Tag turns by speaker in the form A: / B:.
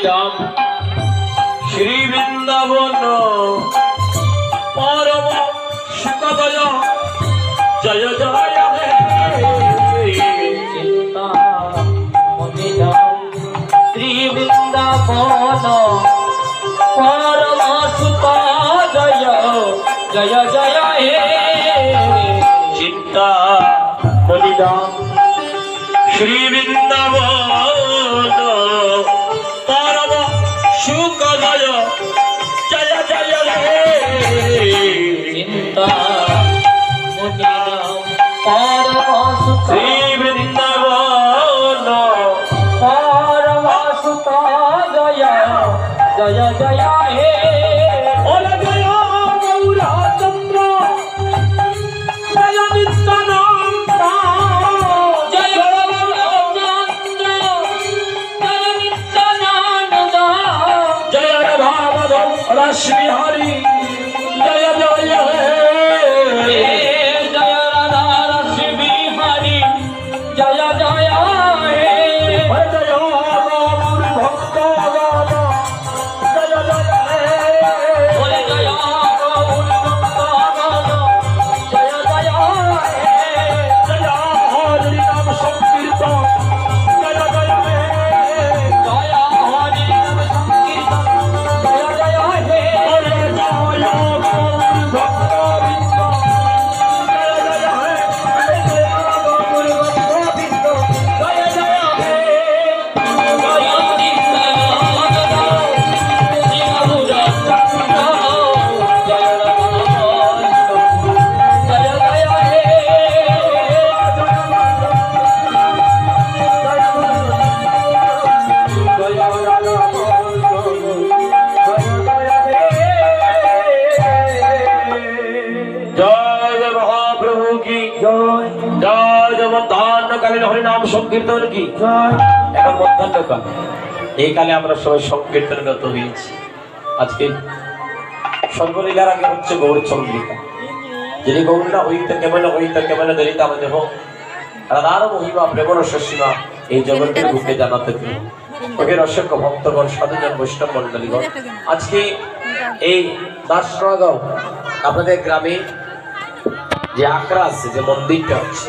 A: মণিধাম শ্রী বৃন্দাবন পরম সুখদয় জয় জয় হে
B: চিন্তা মণিধাম শ্রী বৃন্দাবন পরম সুখ জয় জয় জয় হে
A: চিন্তা মণিধাম শ্রী বৃন্দাবন পরম সুখদয় জয় জয় হে
B: চিন্তা মণিধাম পরম সুখ
A: শ্রী বৃন্দাবন
B: পরম সুখ জয় জয় জয় হে
A: ওরে জয় গৌরচন্দ্র জয় নিত্যানন্দ
B: জয় রামচন্দ্র জয় নিত্যানন্দ
A: জয় রাধামাধব রশ্মি হরি জয় জয় হে
B: জয় রাধা রশ্মি হরি জয় জয় হে
A: ওরে জয় গৌর ভক্তগণ জয় জয় হে
B: ওরে জয় গৌর ভক্তগণ জয় জয় হে
A: জয় হরি নাম সংকীর্তন জয় জয় হে
B: জয় হরি নাম সংকীর্তন জয় জয় হে
A: ওরে জয় গৌর ভক্তবৃন্দ জয় জয় হে
B: জয় গৌর ভক্তবৃন্দ জয় জয় হে জয় নিত্যানন্দ শ্রী গৌরচন্দ্র জয় রাধাকান্ত জয় জয় হে
A: जय महाप्रभु की जय जय মধ্যাহ্নকালীন হরিনাম সংকীর্তন কি এখন মধ্যাহ্নকাল এই কালে আমরা সবাই সংকীর্তনরত হয়েছি। আজকে সর্বলীলার আগে হচ্ছে গৌরচন্দ্রিকা, যিনি গৌরীরা হইতে কেমন দলিত আমাদের হোক রাধার মহিমা প্রেমরস সীমা এই জগতের বুকে জানাতে দিন। ওকে অসংখ্য ভক্তগণ সাধুজন বৈষ্ণব মন্ডলীগণ, আজকে এই দাসনগাঁও আপনাদের গ্রামে যে আখড়া আছে, যে মন্দিরটা আছে,